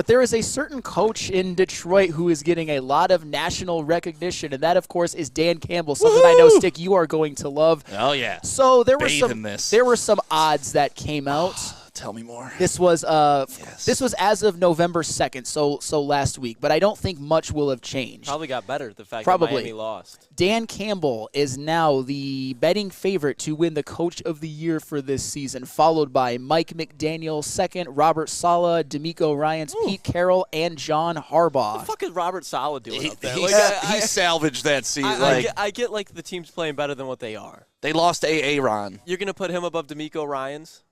But there is a certain coach in Detroit who is getting a lot of national recognition, and that, of course, is Dan Campbell, something I know, Stick, you are going to love. Oh, yeah. So there There were some odds that came out. Tell me more. This was as of November 2nd, so last week, but I don't think much will have changed. Probably got better, the fact that Miami lost. Dan Campbell is now the betting favorite to win the Coach of the Year for this season, followed by Mike McDaniel second, Robert Saleh, D'Amico Ryans, Pete Carroll, and John Harbaugh. What the fuck is Robert Saleh doing up there? He salvaged that season. I get like the team's playing better than what they are. They lost Aaron. You're going to put him above D'Amico Ryans?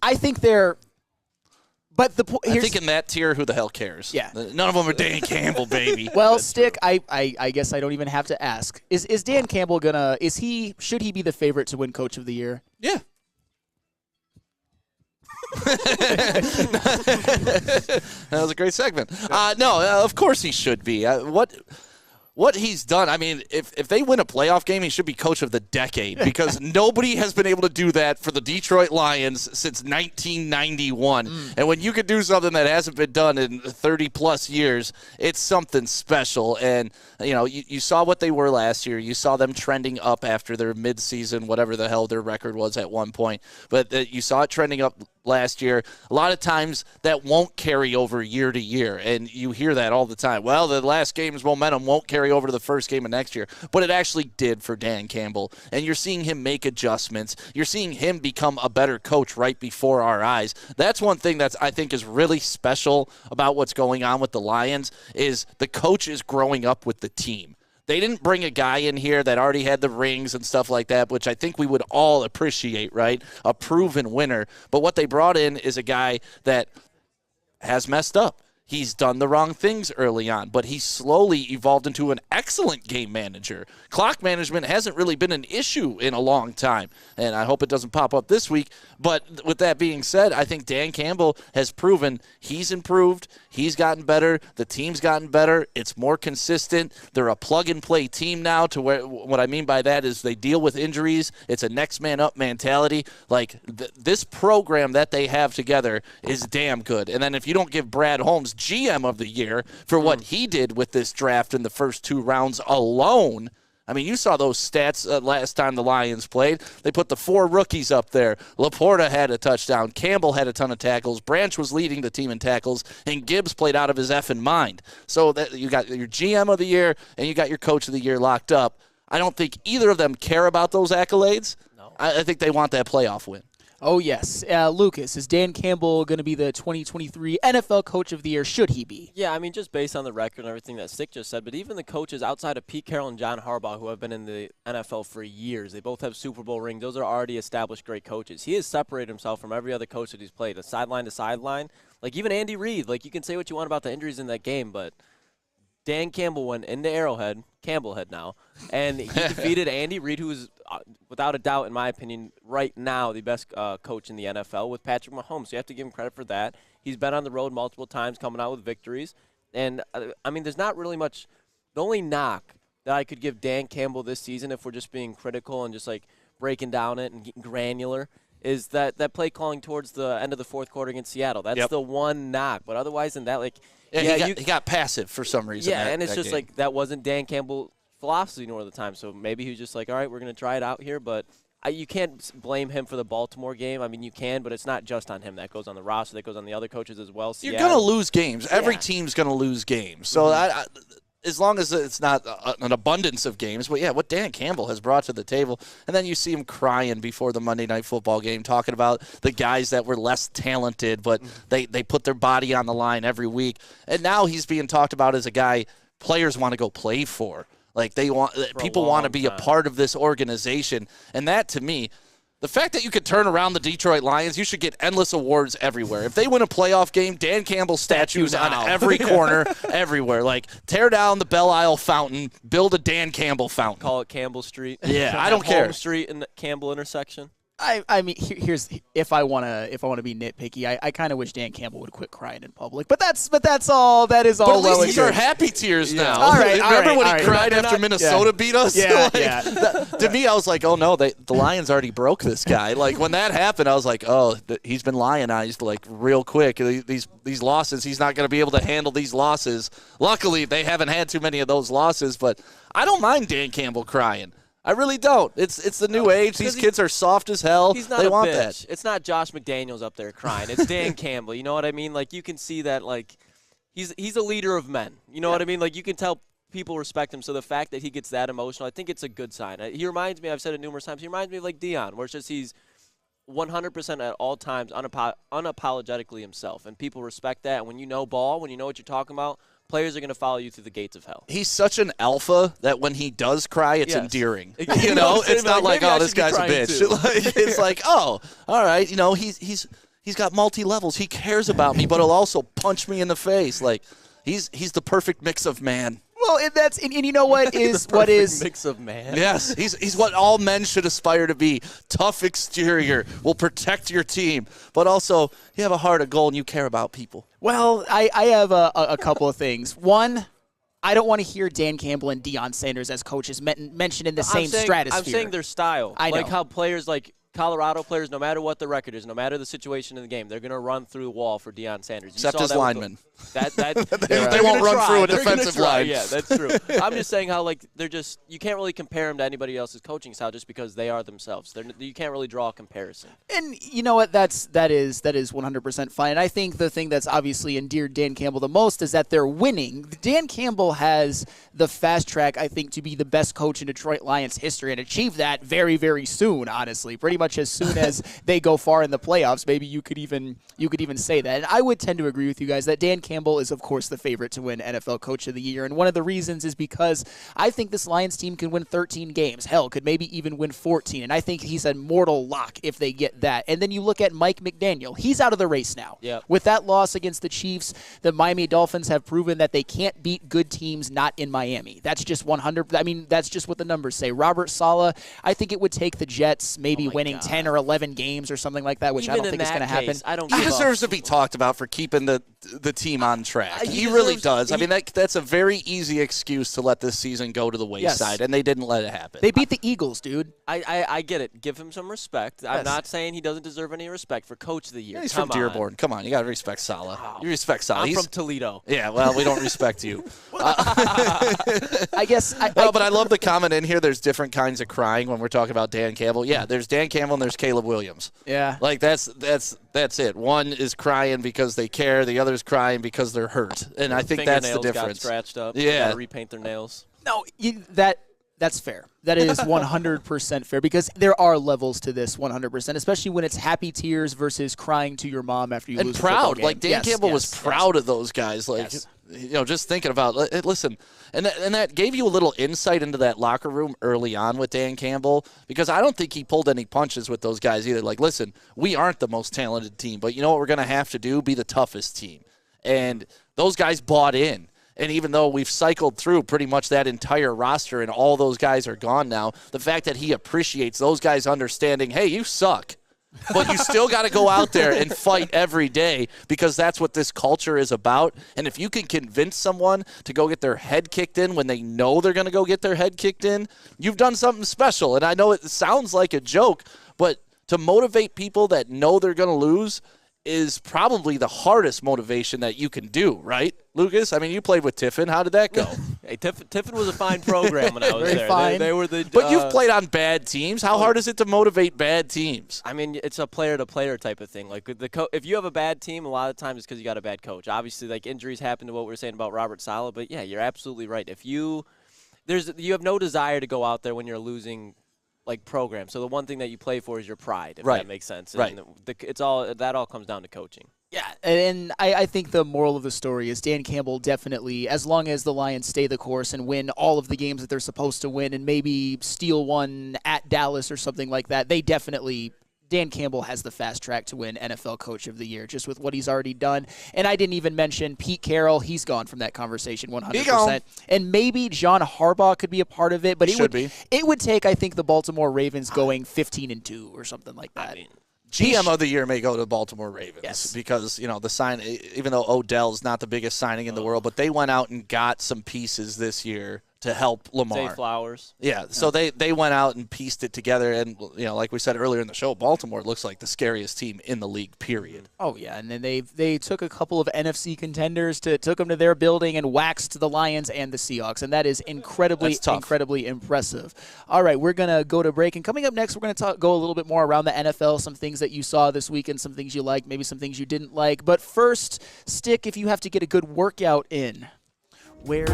I think they're – but the I think in that tier, who the hell cares? Yeah. None of them are Dan Campbell, baby. Well, Stick, I guess I don't even have to ask. Is Dan Campbell gonna? Should he be the favorite to win Coach of the Year? Yeah. That was a great segment. No, of course he should be. What he's done, I mean, if they win a playoff game, he should be Coach of the Decade because nobody has been able to do that for the Detroit Lions since 1991. And when you could do something that hasn't been done in 30-plus years, it's something special. And, you saw what they were last year. You saw them trending up after their midseason, whatever the hell their record was at one point. But you saw it trending up last year. A lot of times that won't carry over year to year, and you hear that all the time. Well, the last game's momentum won't carry over to the first game of next year, but it actually did for Dan Campbell, and you're seeing him make adjustments. You're seeing him become a better coach right before our eyes. That's one thing that I think is really special about what's going on with the Lions is the coach is growing up with the team. They didn't bring a guy in here that already had the rings and stuff like that, which I think we would all appreciate, right? A proven winner. But what they brought in is a guy that has messed up. He's done the wrong things early on, but he slowly evolved into an excellent game manager. Clock management hasn't really been an issue in a long time, and I hope it doesn't pop up this week. But with that being said, I think Dan Campbell has proven he's improved. He's gotten better. The team's gotten better. It's more consistent. They're a plug-and-play team now to where what I mean by that is they deal with injuries. It's a next-man-up mentality. Like, this program that they have together is damn good. And then if you don't give Brad Holmes GM of the year for what he did with this draft in the first two rounds alone. I mean, you saw those stats last time the Lions played. They put the 4 rookies up there. Laporta had a touchdown. Campbell had a ton of tackles. Branch was leading the team in tackles. And Gibbs played out of his effing mind. So that you got your GM of the year and you got your coach of the year locked up. I don't think either of them care about those accolades. No. I think they want that playoff win. Oh, yes. Lucas, is Dan Campbell going to be the 2023 NFL Coach of the Year? Should he be? Yeah, I mean, just based on the record and everything that Stick just said, but even the coaches outside of Pete Carroll and John Harbaugh who have been in the NFL for years, they both have Super Bowl rings. Those are already established great coaches. He has separated himself from every other coach that he's played, a sideline to sideline. Like, even Andy Reid, like, you can say what you want about the injuries in that game, but Dan Campbell went into Arrowhead, Campbellhead now, and he defeated Andy Reid, who is, without a doubt, in my opinion, right now the best coach in the NFL with Patrick Mahomes. So you have to give him credit for that. He's been on the road multiple times coming out with victories. And, I mean, there's not really much – the only knock that I could give Dan Campbell this season, if we're just being critical and just, like, breaking down it and getting granular, is that play calling towards the end of the fourth quarter against Seattle. That's the one knock. But otherwise than that, like – he got passive for some reason. Yeah, and it's just game. like that wasn't Dan Campbell's philosophy nor the time. So maybe he was just like, all right, we're going to try it out here. But you can't blame him for the Baltimore game. I mean, you can, but it's not just on him. That goes on the roster. That goes on the other coaches as well. You're going to lose games. Every team's going to lose games. So as long as it's not an abundance of games. But, yeah, what Dan Campbell has brought to the table. And then you see him crying before the Monday Night Football game, talking about the guys that were less talented, but they put their body on the line every week. And now he's being talked about as a guy players want to go play for. Like, people want to be a part of this organization. And that, to me, the fact that you could turn around the Detroit Lions, you should get endless awards everywhere. If they win a playoff game, Dan Campbell statues on every corner, everywhere. Like, tear down the Belle Isle fountain, build a Dan Campbell fountain. Call it Campbell Street. Yeah, I don't care. Holmes Street and Campbell intersection. I mean, here's if I wanna be nitpicky, I kind of wish Dan Campbell would quit crying in public. But that's all. That is all. But at well least these and are good. happy tears now. All right, Remember when all he right. cried after Minnesota beat us? Yeah, To me, I was like, oh no, the Lions already broke this guy. Like when that happened, I was like, oh, he's been lionized like real quick. These losses, he's not going to be able to handle these losses. Luckily, they haven't had too many of those losses. But I don't mind Dan Campbell crying. I really don't. It's the new age. These kids are soft as hell. He's not they a want bitch. that. It's not Josh McDaniels up there crying. It's Dan Campbell. You know what I mean? Like you can see that like he's a leader of men. You know what I mean? Like you can tell people respect him. So the fact that he gets that emotional, I think it's a good sign. He reminds me, I've said it numerous times, he reminds me of like Dion, where it's just he's 100% at all times unapologetically himself. And people respect that. And when you know ball, when you know what you're talking about, players are going to follow you through the gates of hell. He's such an alpha that when he does cry, it's endearing. You know, it's not like, maybe oh, I this should be guy's a crying bitch. too. It's like, oh, all right, you know, he's got multi-levels. He cares about me, but he'll also punch me in the face. Like, he's the perfect mix of man. Well, and you know what is what is mix of man. Yes, he's what all men should aspire to be. Tough exterior, will protect your team, but also you have a heart of gold and you care about people. Well, I have a couple of things. One, I don't want to hear Dan Campbell and Deion Sanders as coaches mentioned in the same stratosphere. I'm saying their style. I know. Like how players like Colorado players, no matter what the record is, no matter the situation in the game, they're going to run through the wall for Deion Sanders. Except his linemen. They won't run through a They're defensive line. Yeah, that's true. I'm just saying how like they're just you can't really compare them to anybody else's coaching style just because they are themselves. You can't really draw a comparison. And you know what? That is 100% fine. And I think the thing that's obviously endeared Dan Campbell the most is that they're winning. Dan Campbell has the fast track, I think, to be the best coach in Detroit Lions history and achieve that very, very soon. Honestly, pretty much as soon as they go far in the playoffs, maybe you could even say that. And I would tend to agree with you guys that Dan Campbell is, of course, the favorite to win NFL Coach of the Year. And one of the reasons is because I think this Lions team can win 13 games. Hell, could maybe even win 14. And I think he's a mortal lock if they get that. And then you look at Mike McDaniel. He's out of the race now. Yep. With that loss against the Chiefs, the Miami Dolphins have proven that they can't beat good teams not in Miami. That's just 100. I mean, that's just what the numbers say. Robert Saleh, I think it would take the Jets maybe winning 10 or 11 games or something like that, which I don't think is going to happen. I don't He give deserves up. to be talked about for keeping the team on track. He He really deserves- does. I mean, that's a very easy excuse to let this season go to the wayside, and they didn't let it happen. They beat the Eagles, dude. I get it. Give him some respect. I'm Yes. not saying he doesn't deserve any respect for Coach of the Year. Yeah, he's Come from Dearborn. Come on, you got to respect Saleh. You respect Saleh. I'm He's from Toledo. Yeah, well, we don't respect you. I guess. Well, but I love the comment in here. There's different kinds of crying when we're talking about Dan Campbell. Yeah, there's Dan Campbell and there's Caleb Williams. Yeah. Like that's it. One is crying because they care. The other is crying because they're hurt. And I think that's the Fingernails got difference. scratched up. Yeah. They gotta repaint their nails. No, that's fair. That is 100% fair because there are levels to this 100%, especially when it's happy tears versus crying to your mom after you And lose a football proud. game. Like Dan Campbell was proud of those guys. Like, you know, just thinking about, listen, and that gave you a little insight into that locker room early on with Dan Campbell because I don't think he pulled any punches with those guys either. Like, listen, we aren't the most talented team, but you know what we're going to have to do? Be the toughest team. And those guys bought in. And even though we've cycled through pretty much that entire roster and all those guys are gone now, the fact that he appreciates those guys understanding, hey, you suck. But you still got to go out there and fight every day because that's what this culture is about. And if you can convince someone to go get their head kicked in when they know they're going to go get their head kicked in, you've done something special. And I know it sounds like a joke, but to motivate people that know they're going to lose is probably the hardest motivation that you can do, right, Lucas? I mean, you played with Tiffin. How did that go? Hey, Tiffin was a fine program when I was Very there. fine. They were the. But you've played on bad teams. How hard is it to motivate bad teams? I mean, it's a player-to-player type of thing. Like if you have a bad team, a lot of times it's because you got a bad coach. Obviously, like injuries happen to what we were saying about Robert Saleh. But yeah, you're absolutely right. If you have no desire to go out there when you're losing. Like program, so the one thing that you play for is your pride, if that makes sense. Right. And that all comes down to coaching. Yeah, and I think the moral of the story is Dan Campbell definitely, as long as the Lions stay the course and win all of the games that they're supposed to win and maybe steal one at Dallas or something like that, they definitely Dan Campbell has the fast track to win NFL Coach of the Year, just with what he's already done. And I didn't even mention Pete Carroll. He's gone from that conversation 100%. And maybe John Harbaugh could be a part of it, but it would take, I think, the Baltimore Ravens going 15-2 or something like that. GM of the year may go to Baltimore Ravens, because, even though Odell's not the biggest signing in the world, but they went out and got some pieces this year to help Lamar. Zay Flowers. Yeah, so they went out and pieced it together, and like we said earlier in the show, Baltimore looks like the scariest team in the league, period. Oh yeah, and then they took a couple of NFC contenders, took them to their building and waxed the Lions and the Seahawks, and that is incredibly impressive. All right, we're going to go to break, and coming up next, we're going to go a little bit more around the NFL, some things that you saw this weekend, some things you liked, maybe some things you didn't like. But first, Stick, if you have to get a good workout in, where